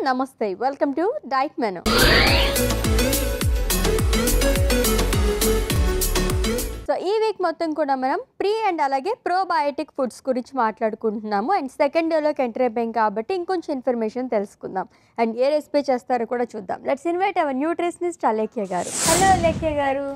నమస్తే welcome to diet menu so ఈ week మొత్తం కూడా మనం ప్రీ అండ్ అలాగే ప్రోబయోటిక్ ఫుడ్స్ గురించి మాట్లాడుకుంటున్నాము అండ్ సెకండ్ డేలోకి ఎంటర్ అయిపోయాం కాబట్టి ఇంకొంచెం ఇన్ఫర్మేషన్ తెలుసుకుందాం అండ్ ఏ రెసిపీ చేస్తారో కూడా చూద్దాం. Let's invite our nutritionist Alekhya గారు. హలో అలేఖ్య గారు.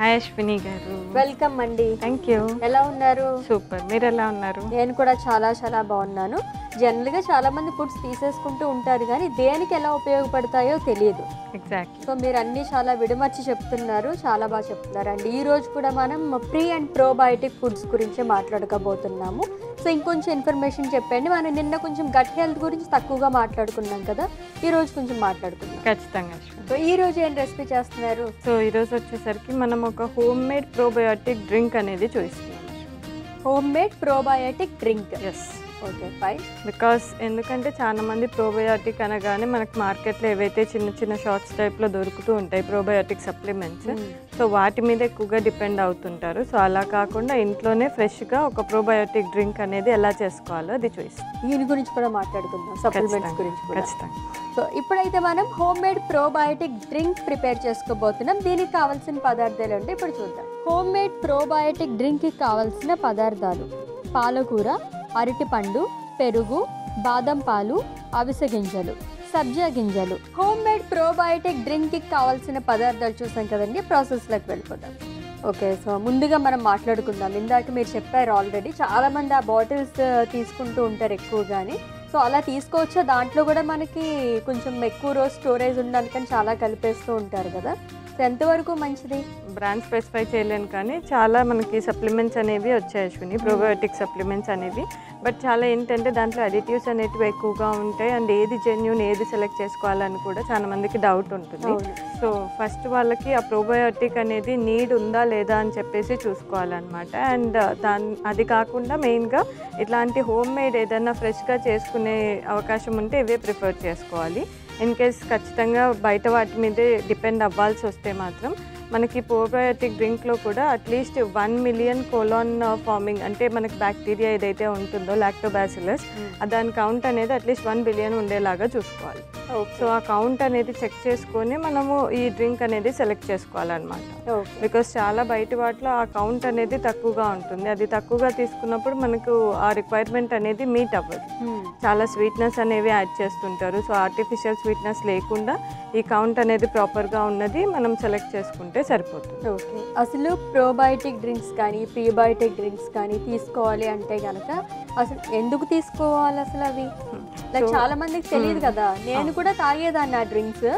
హాయ్ అశ్విని గారు. వెల్కమ్ అండి. Thank you. ఎలా ఉన్నారు? సూపర్. మీరు ఎలా ఉన్నారు? నేను కూడా చాలా చాలా బాగున్నాను. జనరల్గా చాలా మంది ఫుడ్స్ తీసేసుకుంటూ ఉంటారు కానీ దేనికి ఎలా ఉపయోగపడతాయో తెలియదు. ఎగ్జాక్ట్లీ. సో మీరు అన్నీ చాలా విడమర్చి చెప్తున్నారు, చాలా బాగా చెప్తున్నారు అండి. ఈ రోజు కూడా మనం ప్రీ అండ్ ప్రోబయోటిక్ ఫుడ్స్ గురించి మాట్లాడుకోబోతున్నాము. సో ఇంకొంచెం ఇన్ఫర్మేషన్ చెప్పండి. మనం నిన్న కొంచెం గట్ హెల్త్ గురించి తక్కువగా మాట్లాడుకున్నాం కదా, ఈ రోజు కొంచెం మాట్లాడుకుందాం. ఖచ్చితంగా. సో ఈ రోజు ఏం రెసిపీ చేస్తున్నారు? సో ఈరోజు వచ్చేసరికి మనం ఒక హోమ్ మేడ్ ప్రోబయోటిక్ డ్రింక్ అనేది చూపిస్తున్నాం. Home made probiotic drink. Yes. Okay fine. Because ఎందుకంటే చాలా మంది ప్రోబయోటిక్ అనగానే మనకు మార్కెట్లో ఏవైతే చిన్న చిన్న షార్ట్స్ టైప్లో దొరుకుతూ ఉంటాయి ప్రోబయోటిక్ సప్లిమెంట్స్, సో వాటి మీద ఎక్కువగా డిపెండ్ అవుతుంటారు. సో అలా కాకుండా ఇంట్లోనే ఫ్రెష్గా ఒక ప్రోబయోటిక్ డ్రింక్ అనేది ఎలా చేసుకోవాలో అది చూపిస్తాం. దీని గురించి కూడా మాట్లాడుకుందాం, సప్లిమెంట్స్ గురించి కూడా. ఖచ్చితంగా. సో ఇప్పుడైతే మనం home made probiotic drink prepare చేసుకోబోతున్నాం. దీనికి కావాల్సిన పదార్థాలు అంటే ఇప్పుడు చూద్దాం. హోమ్ మేడ్ ప్రోబయోటిక్ డ్రింక్కి కావాల్సిన పదార్థాలు: పాలకూర, అరటిపండు, పెరుగు, బాదం పాలు, అవిసె గింజలు, సబ్జా గింజలు. హోమ్ మేడ్ ప్రోబయోటిక్ డ్రింక్కి కావాల్సిన పదార్థాలు చూసాం కదండి, ప్రాసెస్లోకి వెళ్ళిపోతాం. ఓకే, సో ముందుగా మనం మాట్లాడుకుందాం. ఇందాక మీరు చెప్పారు ఆల్రెడీ చాలామంది ఆ బాటిల్స్ తీసుకుంటూ ఉంటారు ఎక్కువగాని. సో అలా తీసుకోవచ్చా? దాంట్లో కూడా మనకి కొంచెం ఎక్కువ రోజు స్టోరేజ్ ఉండడానికని చాలా కలిపేస్తూ ఉంటారు కదా, సో ఎంతవరకు మంచిది? బ్రాండ్ స్పెసిఫై చేయలేను కానీ చాలా మనకి సప్లిమెంట్స్ అనేవి వచ్చాయి అశ్విని, ప్రోబయోటిక్ సప్లిమెంట్స్ అనేవి. బట్ చాలా ఏంటంటే దాంట్లో అడిటివ్స్ అనేటివి ఎక్కువగా ఉంటాయి అండ్ ఏది జెన్యూన్ ఏది సెలెక్ట్ చేసుకోవాలని కూడా చాలా మందికి డౌట్ ఉంటుంది. సో ఫస్ట్ వాళ్ళకి ఆ ప్రోబయోటిక్ అనేది నీడ్ ఉందా లేదా అని చెప్పేసి చూసుకోవాలన్నమాట. అండ్ అది కాకుండా మెయిన్గా ఇట్లాంటి హోమ్ మేడ్ ఏదైనా ఫ్రెష్గా చేసుకునే అవకాశం ఉంటే ఇవే ప్రిఫర్ చేసుకోవాలి. ఇన్ కేస్ ఖచ్చితంగా బయట వాటి మీదే డిపెండ్ అవ్వాల్సి వస్తే మాత్రం మనకి ప్రోబయోటిక్ డ్రింక్లో కూడా అట్లీస్ట్ 1 మిలియన్ కోలాన్ ఫార్మింగ్ అంటే మనకి బ్యాక్టీరియా ఏదైతే ఉంటుందో లాక్టోబాసిల్లస్, దాని కౌంట్ అనేది అట్లీస్ట్ 1 బిలియన్ ఉండేలాగా చూసుకోవాలి. సో ఆ కౌంట్ అనేది చెక్ చేసుకొని మనము ఈ డ్రింక్ అనేది సెలెక్ట్ చేసుకోవాలన్నమాట. బికాస్ చాలా బయట వాటిలో ఆ కౌంట్ అనేది తక్కువగా ఉంటుంది. అది తక్కువగా తీసుకున్నప్పుడు మనకు ఆ రిక్వైర్మెంట్ అనేది మీట్ అవ్వదు. చాలా స్వీట్నెస్ అనేవి యాడ్ చేస్తుంటారు. సో ఆర్టిఫిషియల్ స్వీట్నెస్ లేకుండా ఈ కౌంట్ అనేది ప్రాపర్గా ఉన్నది మనం సెలెక్ట్ చేసుకుంటే సరిపోతుంది. ఓకే, అసలు ప్రోబయోటిక్ డ్రింక్స్ కానీ ప్రీబయోటిక్ డ్రింక్స్ కానీ తీసుకోవాలి అంటే కనుక అసలు ఎందుకు తీసుకోవాలి? అసలు అవి లైక్ చాలా మందికి తెలియదు కదా. నేను కూడా తాగేదాన్ని ఆ డ్రింక్స్,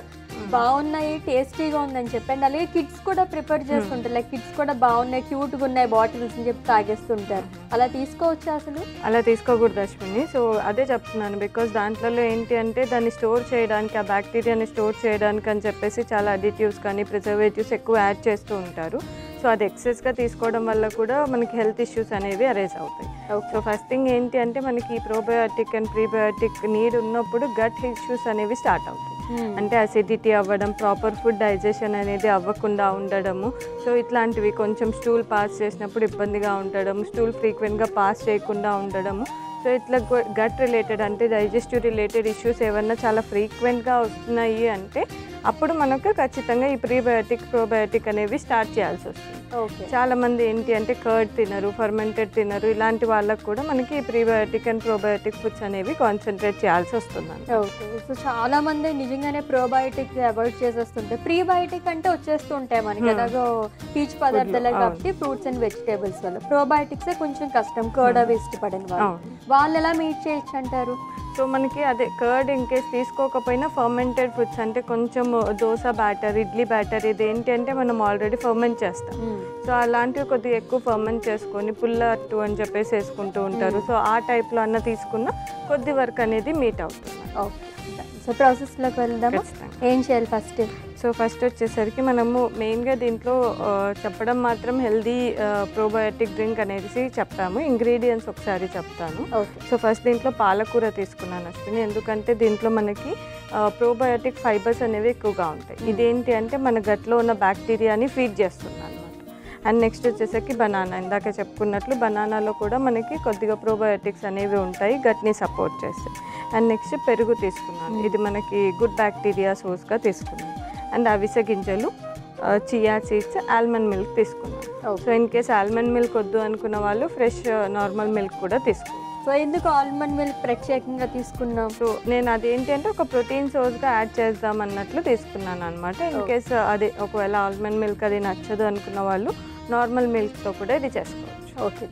బాగున్నాయి, టేస్టీగా ఉందని చెప్పండి. అలాగే కిడ్స్ కూడా ప్రిఫర్ చేస్తుంటారు, లైక్ కిడ్స్ కూడా బాగున్నాయి, క్యూట్గా ఉన్నాయి బాటిల్స్ అని చెప్పి తాగేస్తుంటారు. అలా తీసుకోవచ్చా? అసలు అలా తీసుకోకూడదు అశ్విని. సో అదే చెప్తున్నాను, బికాస్ దాంట్లో ఏంటి అంటే దాన్ని స్టోర్ చేయడానికి, ఆ బ్యాక్టీరియాని స్టోర్ చేయడానికి అని చెప్పేసి చాలా అడిటివ్స్ కానీ ప్రిజర్వేటివ్స్ ఎక్కువ యాడ్ చేస్తూ ఉంటారు. సో అది ఎక్సెస్గా తీసుకోవడం వల్ల కూడా మనకి హెల్త్ ఇష్యూస్ అనేవి అరైజ్ అవుతాయి. సో ఫస్ట్ థింగ్ ఏంటి అంటే మనకి ఈ ప్రోబయోటిక్ అండ్ ప్రీబయోటిక్ నీడ్ ఉన్నప్పుడు గట్ ఇష్యూస్ అనేవి స్టార్ట్ అవుతాయి. అంటే అసిడిటీ అవ్వడం, ప్రాపర్ ఫుడ్ డైజెషన్ అనేది అవ్వకుండా ఉండడము, సో ఇట్లాంటివి కొంచెం స్టూల్ పాస్ చేసినప్పుడు ఇబ్బందిగా ఉండడం, స్టూల్ ఫ్రీక్వెంట్గా పాస్ చేయకుండా ఉండడము. సో ఇట్లా గట్ రిలేటెడ్ అంటే డైజెస్టివ్ రిలేటెడ్ ఇష్యూస్ ఏమన్నా చాలా ఫ్రీక్వెంట్గా వస్తున్నాయి అంటే అప్పుడు మనకు ఖచ్చితంగా ఈ ప్రీబయోటిక్ ప్రోబయోటిక్ అనేవి స్టార్ట్ చేయాల్సి వస్తుంది. చాలా మంది ఏంటి అంటే కర్డ్ తినరు, ఫర్మెంటెడ్ తినరు, ఇలాంటి వాళ్ళకు కూడా మనకి ఈ ప్రీబయోటిక్ అండ్ ప్రోబయోటిక్ ఫుడ్స్ అనేవి కాన్సన్ట్రేట్ చేయాల్సి వస్తుంది. ఓకే, సో చాలా మంది నిజంగానే ప్రోబయోటిక్ అవాయిడ్ చేసేస్తుంటే ప్రీబయోటిక్ అంటే వచ్చేస్తూ ఉంటాయి మనకి ఎలాగో పీచు పదార్థాలు కాబట్టి ఫ్రూట్స్ అండ్ వెజిటేబుల్స్ వల్ల. ప్రోబయోటిక్సే కొంచెం కష్టం, కర్డ్ అవి ఇష్టపడిన వాళ్ళు ఎలా మీట్ చేయొచ్చు అంటారు? సో మనకి అదే కర్డ్ ఇన్ కేస్ తీసుకోకపోయినా ఫర్మెంటెడ్ ఫుడ్స్ అంటే కొంచెం దోశ బ్యాటర్, ఇడ్లీ బ్యాటర్, ఇది ఏంటి అంటే మనం ఆల్రెడీ ఫర్మెంట్ చేస్తాం. సో అలాంటివి కొద్దిగా ఎక్కువ ఫర్మెంట్ చేసుకొని పుల్లట్టు అని చెప్పేసి వేసుకుంటూ ఉంటారు. సో ఆ టైప్లో అన్న తీసుకున్న కొద్ది వర్క్ అనేది మీట్ అవుతుంది. సో ప్రాసెస్లోకి వెళ్దామా? ఖచ్చితంగా. ఏం చేయాలి ఫస్ట్? సో ఫస్ట్ వచ్చేసరికి మనము మెయిన్గా దీంట్లో చెప్పడం మాత్రం హెల్దీ ప్రోబయోటిక్ డ్రింక్ అనేసి చెప్తాము. ఇంగ్రీడియంట్స్ ఒకసారి చెప్తాను. ఓకే. సో ఫస్ట్ దీంట్లో పాలకూర తీసుకున్నాను అశ్విని, ఎందుకంటే దీంట్లో మనకి ప్రోబయోటిక్ ఫైబర్స్ అనేవి ఎక్కువగా ఉంటాయి. ఇదేంటి అంటే మన గట్లో ఉన్న బ్యాక్టీరియాని ఫీడ్ చేస్తుంది అనమాట. అండ్ నెక్స్ట్ వచ్చేసరికి బనానా, ఇందాక చెప్పుకున్నట్లు బనానాలో కూడా మనకి కొద్దిగా ప్రోబయోటిక్స్ అనేవి ఉంటాయి, గట్ని సపోర్ట్ చేస్తాయి. అండ్ నెక్స్ట్ పెరుగు తీసుకున్నాను, ఇది మనకి గుడ్ బ్యాక్టీరియా సోర్స్గా తీసుకున్నాను. అండ్ అవిసె గింజలు, చియా సీడ్స్, ఆల్మండ్ మిల్క్ తీసుకున్నాను. So in case almond milk వద్దు అనుకున్న వాళ్ళు ఫ్రెష్ నార్మల్ మిల్క్ కూడా తీసుకోవచ్చు. సో ఎందుకు ఆల్మండ్ మిల్క్ ప్రత్యేకంగా తీసుకున్నాం? సో నేను అదేంటి అంటే ఒక ప్రోటీన్ సోర్స్గా యాడ్ చేద్దాం అన్నట్లు తీసుకున్నాను అనమాట. ఇన్ కేస్ అదే ఒకవేళ ఆల్మండ్ మిల్క్ అది నచ్చదు అనుకున్న వాళ్ళు నార్మల్ మిల్క్తో కూడా ఇది చేసుకోవచ్చు. ఓకే.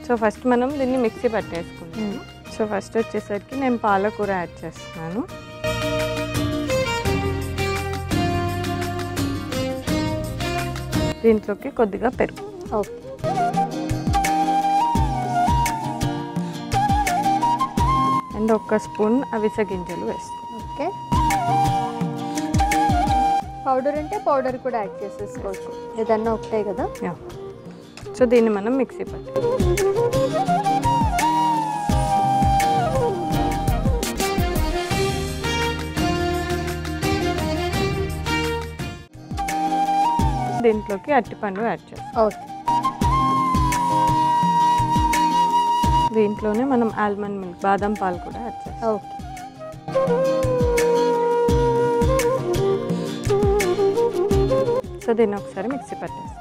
సో ఫస్ట్ మనం దీన్ని మిక్సీ పట్టేసుకుంటాము. సో ఫస్ట్ వచ్చేసరికి నేను పాలకూర యాడ్ చేస్తున్నాను. దీంట్లోకి కొద్దిగా పెరుగు. ఓకే. అండ్ ఒక స్పూన్ అవిసె గింజలు వేస్తాను. ఓకే. పౌడర్ అంటే పౌడర్ కూడా యాడ్ చేసేసుకోవచ్చు, ఏదన్నా ఒకటే కదా. సో దీన్ని మనం మిక్సీ పట్టాలి. దీంట్లోకి అరటిపండు యాడ్ చేస్తాం. ఓకే. దీంట్లోనే మనం ఆల్మండ్ మిల్క్, బాదం పాలు కూడా యాడ్ చేస్తాం. ఓకే. సో దీన్ని ఒకసారి మిక్సీ పట్టేస్తాం.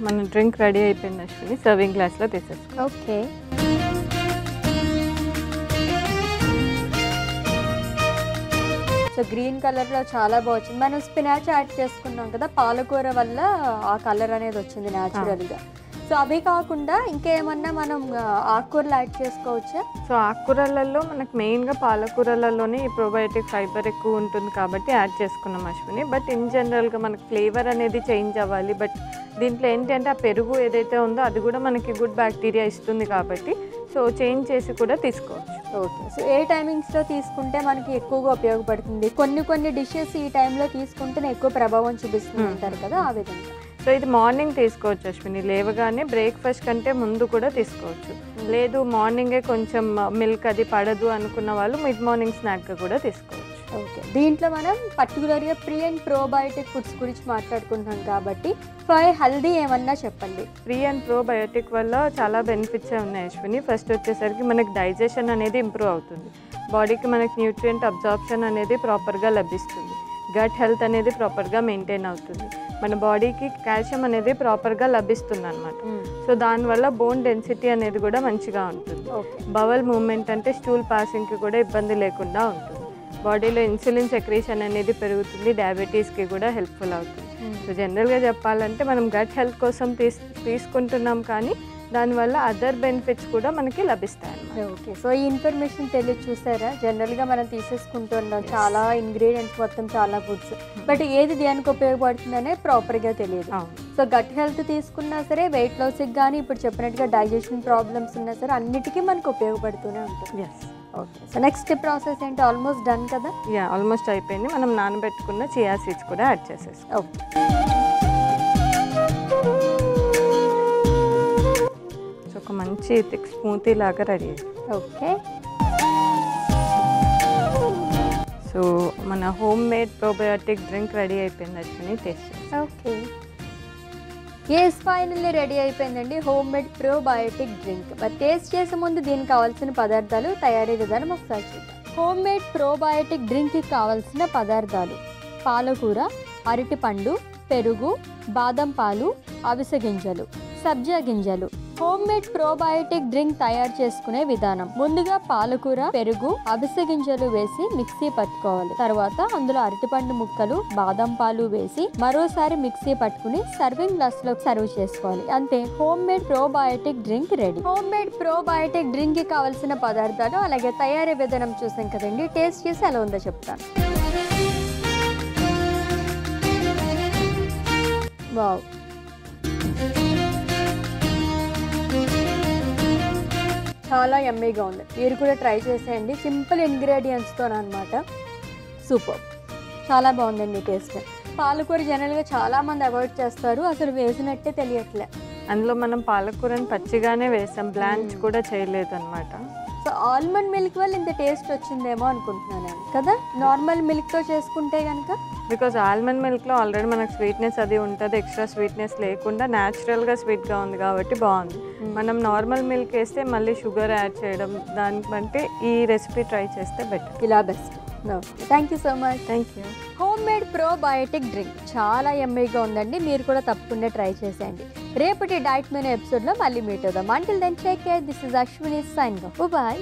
మన డ్రింక్ రెడీ అయిపోయింది అశ్విని, సర్వింగ్ గ్లాస్లో తీసేస్తాం. ఓకే. సో గ్రీన్ కలర్లో చాలా బాగుంది. మనం స్పినాచ్ యాడ్ చేసుకున్నాం కదా, పాలకూర వల్ల ఆ కలర్ అనేది వచ్చింది న్యాచురల్గా. సో అవి కాకుండా ఇంకేమన్నా మనం ఆకుకూరలు యాడ్ చేసుకోవచ్చా? సో ఆకుకూరలలో మనకు మెయిన్గా పాలకూరలలోనే ఈ ప్రోబయోటిక్ ఫైబర్ ఎక్కువ ఉంటుంది కాబట్టి యాడ్ చేసుకున్నాం అశ్విని. బట్ ఇన్ జనరల్గా మనకు ఫ్లేవర్ అనేది చేంజ్ అవ్వాలి. బట్ దీంట్లో ఏంటి అంటే ఆ పెరుగు ఏదైతే ఉందో అది కూడా మనకి గుడ్ బ్యాక్టీరియా ఇస్తుంది కాబట్టి సో చేంజ్ చేసి కూడా తీసుకోవచ్చు. ఓకే. సో ఏ టైమింగ్స్లో తీసుకుంటే మనకి ఎక్కువగా ఉపయోగపడుతుంది? కొన్ని డిషెస్ ఈ టైంలో తీసుకుంటేనే ఎక్కువ ప్రభావం చూపిస్తుంది అంటారు కదా, ఆ విధంగా. సో ఇది మార్నింగ్ తీసుకోవచ్చు అశ్విని, లేవగానే బ్రేక్ఫాస్ట్ కంటే ముందు కూడా తీసుకోవచ్చు. లేదు మార్నింగే కొంచెం మిల్క్ అది పడదు అనుకున్న వాళ్ళు మిడ్ మార్నింగ్ స్నాక్గా కూడా తీసుకోవచ్చు. ఓకే. దీంట్లో మనం పర్టికులర్గా ప్రీ అండ్ ప్రోబయోటిక్ ఫుడ్స్ గురించి మాట్లాడుకుంటున్నాం కాబట్టి హెల్దీ ఏమన్నా చెప్పండి. ప్రీ అండ్ ప్రోబయోటిక్ వల్ల చాలా బెనిఫిట్సే ఉన్నాయి అశ్విని. ఫస్ట్ వచ్చేసరికి మనకి డైజెషన్ అనేది ఇంప్రూవ్ అవుతుంది, బాడీకి మనకి న్యూట్రియంట్ అబ్జార్ప్షన్ అనేది ప్రాపర్గా లభిస్తుంది, గట్ హెల్త్ అనేది ప్రాపర్గా మెయింటైన్ అవుతుంది, మన బాడీకి కాల్షియం అనేది ప్రాపర్గా లభిస్తుంది అనమాట. సో దానివల్ల బోన్ డెన్సిటీ అనేది కూడా మంచిగా ఉంటుంది. బవల్ మూవ్మెంట్ అంటే స్టూల్ పాసింగ్కి కూడా ఇబ్బంది లేకుండా ఉంటుంది, బాడీలో ఇన్సులిన్ సెక్రేషన్ అనేది పెరుగుతుంది, డయాబెటీస్కి కూడా హెల్ప్ఫుల్ అవుతుంది. సో జనరల్గా చెప్పాలంటే మనం గట్ హెల్త్ కోసం తీసుకుంటున్నాం కానీ దానివల్ల అదర్ బెనిఫిట్స్ కూడా మనకి లభిస్తాయి అన్నమాట. ఓకే. సో ఈ ఇన్ఫర్మేషన్ తెలియదు చూసారా, జనరల్గా మనం తీసేసుకుంటున్నాం చాలా ఇంగ్రీడియంట్స్ మొత్తం చాలా ఫుడ్స్, బట్ ఏది దేనికి ఉపయోగపడుతుందనే ప్రాపర్గా తెలియదు. సో గట్ హెల్త్ తీసుకున్నా సరే, వెయిట్ లాస్కి కానీ ఇప్పుడు చెప్పినట్టుగా డైజెషన్ ప్రాబ్లమ్స్ ఉన్నా సరే అన్నిటికీ మనకు ఉపయోగపడుతూనే ఉంటుంది. ఓకే. సో నెక్స్ట్ ప్రాసెస్ ఏంటి? ఆల్మోస్ట్ డన్ కదా? ఆల్మోస్ట్ అయిపోయింది. మనం నానబెట్టుకున్న చియా సీడ్స్ కూడా యాడ్ చేసేస్తాం. ఓకే. సో ఒక మంచి థిక్ స్మూతీ లాగా రెడీ అయింది. ఓకే. సో మన home made probiotic drink ready అయిపోయింది Ashwini, taste. Okay. Finally ready అయిపోయిందండి హోమ్ మేడ్ ప్రోబయోటిక్ డ్రింక్. మరి టేస్ట్ చేసే ముందు దీనికి కావాల్సిన పదార్థాలు, తయారీ విధానం ఒకసారి చూద్దాం. హోమ్ మేడ్ ప్రోబయోటిక్ డ్రింక్కి కావాల్సిన పదార్థాలు: పాలకూర, అరటిపండు, పెరుగు, బాదం పాలు, అవిసె గింజలు, సబ్జా గింజలు. హోమ్ మేడ్ ప్రోబయోటిక్ డ్రింక్ తయారు చేసుకునే విధానం: ముందుగా పాలకూర, పెరుగు, అవిసె గింజలు వేసి మిక్సీ పట్టుకోవాలి. తర్వాత అందులో అరటిపండు ముక్కలు, బాదం పాలు వేసి మరోసారి మిక్సీ పట్టుకుని సర్వింగ్ గ్లాస్ లో సర్వ్ చేసుకోవాలి. అంతే, home made probiotic drink ready. Home made probiotic drink కి కావాల్సిన పదార్థాలు అలాగే తయారీ విధానం చూసాం కదండి. టేస్ట్ చేసి ఎలా ఉందో చెప్తాను. వావ్. చాలా యమ్మీగా ఉంది. మీరు కూడా ట్రై చేసేయండి. సింపుల్ ఇంగ్రీడియంట్స్తో అనమాట. సూపర్, చాలా బాగుందండి టేస్ట్. పాలకూర జనరల్గా చాలామంది అవాయిడ్ చేస్తారు, అసలు వేసినట్టే తెలియట్లే. అందులో మనం పాలకూరని పచ్చిగానే వేసాం, బ్లాంచ్ కూడా చేయలేదు అనమాట. సో ఆల్మండ్ మిల్క్ వల్ల ఇంత టేస్ట్ వచ్చిందేమో అనుకుంటున్నాను నేను కదా. నార్మల్ మిల్క్తో చేసుకుంటే కనుక, బికాజ్ ఆల్మండ్ మిల్క్లో ఆల్రెడీ మనకు స్వీట్నెస్ అది ఉంటుంది, ఎక్స్ట్రా స్వీట్నెస్ లేకుండా న్యాచురల్గా స్వీట్గా ఉంది కాబట్టి బాగుంది. మనం నార్మల్ మిల్క్ వేస్తే మళ్ళీ షుగర్ యాడ్ చేయడం, దాన్ని బట్టి ఈ రెసిపీ ట్రై చేస్తే బెటర్. ఇలా best. Thank you so much. Thank you. Home made probiotic drink చాలా యమ్మీగా ఉందండి. మీరు కూడా తప్పకుండా ట్రై చేసేయండి. రేపటి డైట్ మెనూ ఎపిసోడ్లో మళ్ళీ మీట్ అవుదాం. Until then take care. This is Ashwini sign off. Bye.